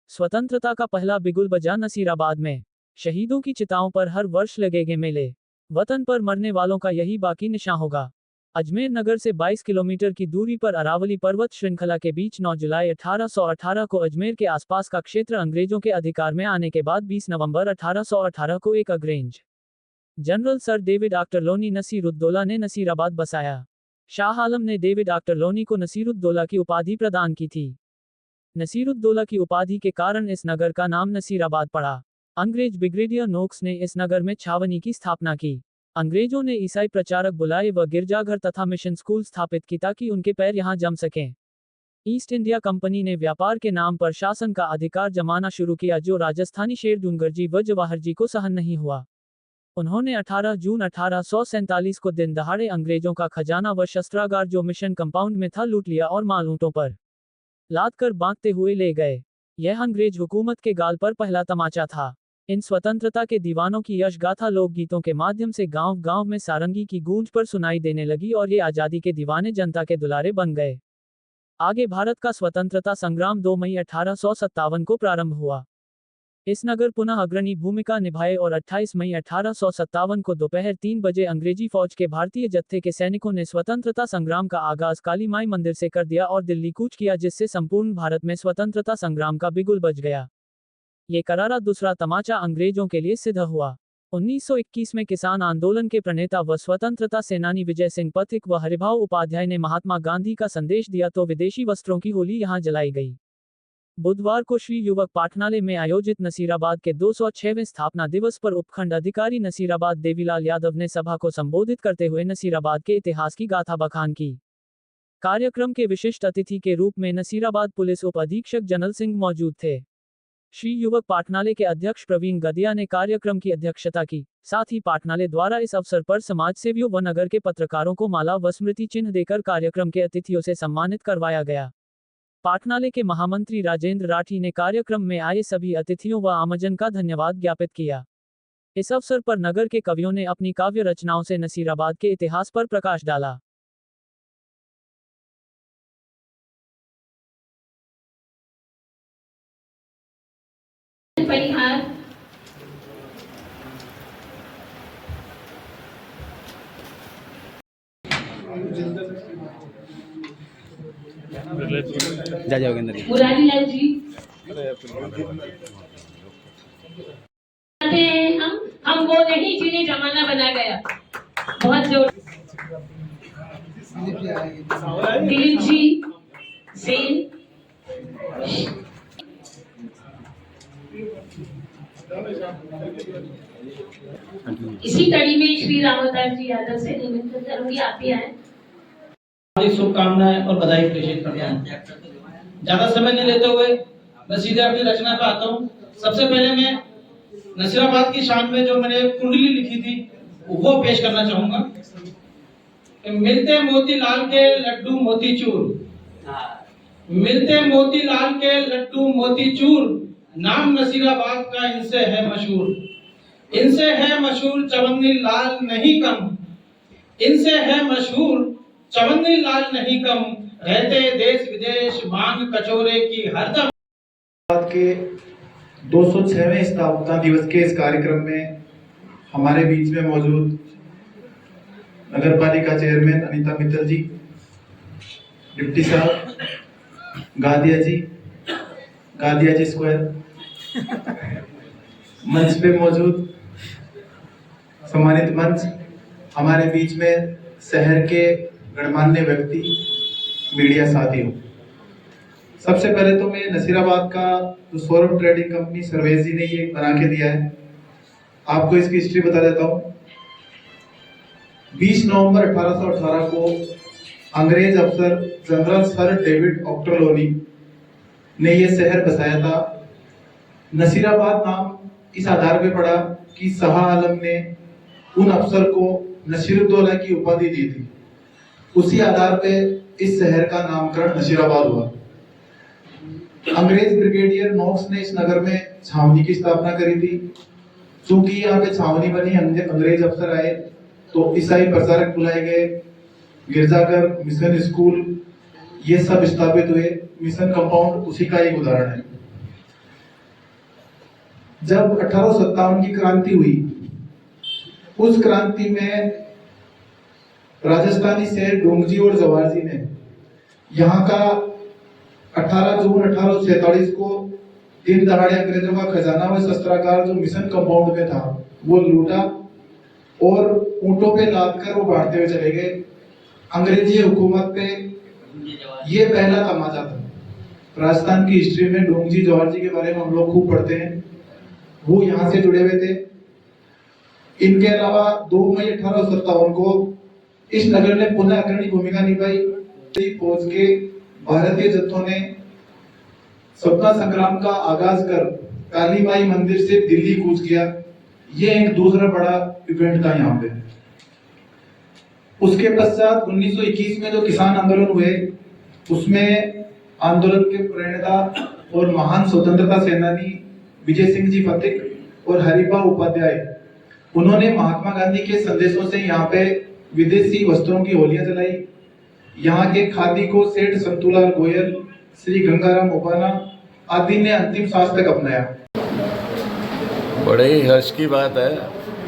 स्वतंत्रता का पहला बिगुल बजा नसीराबाद में। शहीदों की चिताओं पर हर वर्ष लगेंगे मेले। वतन पर मरने वालों का यही बाकी निशान होगा। अजमेर नगर से 22 किलोमीटर की दूरी पर अरावली पर्वत श्रृंखला के बीच 9 जुलाई 1818 को अजमेर के आसपास का क्षेत्र अंग्रेजों के अधिकार में आने के बाद 20 नवंबर 1818 को एक अंग्रेज जनरल सर डेविड आक्टरलोनी नसीरुद्दौला ने नसीराबाद बसाया। शाह आलम ने डेविड आक्टरलोनी को नसीरुद्दौला की उपाधि प्रदान की थी। नसीरुद्दौला की उपाधि के कारण इस नगर का नाम नसीराबाद पड़ा। अंग्रेज ब्रिगेडियर नोक्स ने इस नगर में छावनी की स्थापना की। अंग्रेजों ने ईसाई प्रचारक बुलाए व गिरजाघर तथा मिशन स्कूल स्थापित की ताकि उनके पैर यहां जम सकें। ईस्ट इंडिया कंपनी ने व्यापार के नाम पर शासन का अधिकार जमाना शुरू किया, जो राजस्थानी शेर डूंगरजी व जवाहरजी को सहन नहीं हुआ। उन्होंने 18 जून 1847 को दिन दहाड़े अंग्रेजों का खजाना व शस्त्रागार जो मिशन कंपाउंड में था लूट लिया और माल ऊंटों पर लाद कर बांटते हुए ले गए। यह अंग्रेज हुकूमत के गाल पर पहला तमाचा था। इन स्वतंत्रता के दीवानों की यश गाथा लोकगीतों के माध्यम से गांव-गांव में सारंगी की गूंज पर सुनाई देने लगी और ये आजादी के दीवाने जनता के दुलारे बन गए। आगे भारत का स्वतंत्रता संग्राम 2 मई 1857 को प्रारंभ हुआ। इस नगर पुनः अग्रणी भूमिका निभाए और 28 मई 1857 को दोपहर 3 बजे अंग्रेजी फौज के भारतीय जत्थे के सैनिकों ने स्वतंत्रता संग्राम का आगाज काली माई मंदिर से कर दिया और दिल्ली कूच किया, जिससे संपूर्ण भारत में स्वतंत्रता संग्राम का बिगुल बज गया। ये करारा दूसरा तमाचा अंग्रेजों के लिए सिद्ध हुआ। 1921 में किसान आंदोलन के प्रणेता व स्वतंत्रता सेनानी विजय सिंह पथिक व हरिभाऊ उपाध्याय ने महात्मा गांधी का संदेश दिया तो विदेशी वस्त्रों की होली यहां जलाई गई। बुधवार को श्री युवक पाठनालय में आयोजित नसीराबाद के 206वें स्थापना दिवस पर उपखंड अधिकारी नसीराबाद देवीलाल यादव ने सभा को संबोधित करते हुए नसीराबाद के इतिहास की गाथा बखान की। कार्यक्रम के विशिष्ट अतिथि के रूप में नसीराबाद पुलिस उप अधीक्षक जनरल सिंह मौजूद थे। श्री युवक पाठनालय के अध्यक्ष प्रवीण गदिया ने कार्यक्रम की अध्यक्षता की। साथ ही पाठनालय द्वारा इस अवसर पर समाजसेवियों व नगर के पत्रकारों को माला व स्मृति चिन्ह देकर कार्यक्रम के अतिथियों से सम्मानित करवाया गया। पाठनालय के महामंत्री राजेंद्र राठी ने कार्यक्रम में आए सभी अतिथियों व आमजन का धन्यवाद ज्ञापित किया। इस अवसर पर नगर के कवियों ने अपनी काव्य रचनाओं से नसीराबाद के इतिहास पर प्रकाश डाला। जा जाओगे अंदर। मुरारी लाल जी हम वो नहीं जिन्हें जमाना बना गया। बहुत जोर। दिलीप जी सेन, इसी कड़ी में श्री रामदास जी यादव से निमंत्रण करूंगी, आप भी आए। शुभकामनाएं और बधाई प्रेषित करता हूं। ज्यादा समय नहीं लेते हुए मैं सीधे अपनी रचना पे आता हूं। सबसे पहले मैं नसीराबाद की शान में जो मैंने कुंडली लिखी थी वो पेश करना चाहूंगा। मिलते मोतीलाल के लड्डू मोतीचूर, मिलते मोतीलाल के लड्डू मोतीचूर, नाम नसीराबाद का इनसे है मशहूर। इनसे है मशहूर चवन्नी लाल नहीं कम, इनसे है मशहूर चवन्नी लाल नहीं कम, रहते देश विदेश मांग कचोरे की हरदम। के 206वें स्थापना दिवस के इस कार्यक्रम में हमारे बीच में मौजूद नगर पालिका चेयरमैन अनीता मित्तल जी, डिप्टी साहब गादिया जी स्क्वायर, मंच पे मौजूद सम्मानित मंच, हमारे बीच में शहर के गणमान्य व्यक्ति, मीडिया साथियों। सबसे पहले तो मैं नसीराबाद का जो सौरभ ट्रेडिंग कंपनी सर्वेश जी ने ये बना के दिया है, आपको इसकी हिस्ट्री बता देता हूँ। 20 नवंबर 1818 को अंग्रेज अफसर जनरल सर डेविड आक्टरलोनी ने यह शहर बसाया था। नसीराबाद नाम इस आधार पे पड़ा कि शाह आलम ने उन अफसर को नसीरुद्दौला की उपाधि दी थी। उसी आधार पे इस शहर का नामकरण नसीराबाद हुआ। अंग्रेज ब्रिगेडियर नोक्स ने इस नगर में छावनी की स्थापना करी थी। चूंकि यहाँ पे छावनी बनी, अंग्रेज अफसर आए तो ईसाई प्रचारक बुलाए गए, गिरजाघर, मिशन स्कूल ये सब स्थापित हुए। मिशन कंपाउंड उसी का एक उदाहरण है। जब 1857 की क्रांति हुई, उस क्रांति में राजस्थानी शेर डोंगजी और जवारजी ने यहाँ का 18 जून 1847 को दिन दहाड़े अंग्रेजों का खजाना व शस्त्रागार जो मिशन कंपाउंड में था वो लूटा और ऊंटों पे लादकर वो बांटते हुए चले गए। अंग्रेजी हुकूमत पे ये पहला तमाचा था। राजस्थान की हिस्ट्री में डोंगजी जवाहरजी के बारे में हम लोग खूब पढ़ते हैं, वो यहाँ से जुड़े हुए थे। इनके अलावा 2 मई 1857 को इस नगर ने पुनः अग्रणी भूमिका निभाई। फौज के भारतीय जत्थों ने स्वतंत्रता संग्राम का आगाज कर काली माई मंदिर से दिल्ली कूच किया। ये एक दूसरा बड़ा इवेंट था यहाँ पे। उसके पश्चात 1921 में जो किसान आंदोलन हुए, उसमें आंदोलन के प्रणेता और महान स्वतंत्रता सेनानी विजय सिंह जी फतिक और हरिभा उपाध्याय, उन्होंने महात्मा गांधी के संदेशों से यहाँ पे विदेशी वस्त्रों की होलियां जलाई। यहाँ के खादी को सेठ संतूलाल गोयल, श्री गंगाराम ओबाना आदि ने अंतिम सांस तक अपनाया। बड़े ही हर्ष की बात है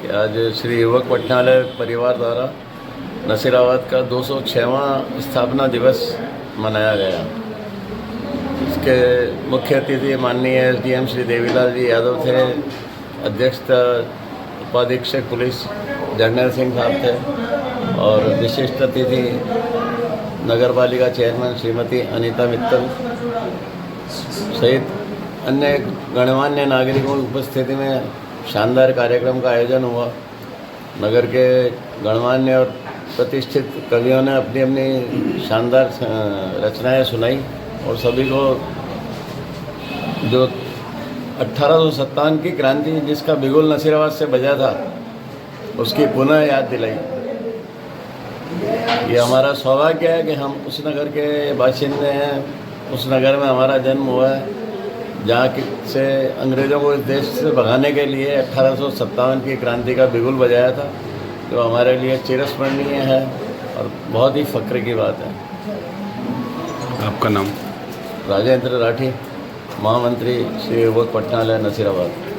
कि आज श्री युवक पटनालय परिवार द्वारा नसीराबाद का 206वां स्थापना दिवस मनाया गया। इसके मुख्य अतिथि माननीय एसडीएम श्री देवीलाल जी यादव थे, अध्यक्षता उपाधीक्षक पुलिस जर्नल सिंह साहब थे और विशिष्ट अतिथि नगर पालिका चेयरमैन श्रीमती अनीता मित्तल सहित अन्य गणमान्य नागरिकों की उपस्थिति में शानदार कार्यक्रम का आयोजन हुआ। नगर के गणमान्य और प्रतिष्ठित कवियों ने अपनी अपनी शानदार रचनाएं सुनाई और सभी को जो 1857 की क्रांति जिसका बिगुल नसीराबाद से बजा था उसकी पुनः याद दिलाई। ये हमारा सौभाग्य है कि हम उस नगर के बाशिंदे हैं, उस नगर में हमारा जन्म हुआ है जहाँ से अंग्रेज़ों को इस देश से भगाने के लिए 1857 की क्रांति का बिगुल बजाया था, जो हमारे लिए चिरस्मरणीय है और बहुत ही फ़ख्र की बात है। आपका नाम? राजेंद्र राठी, महामंत्री श्री युवक पटनालय नसीराबाद।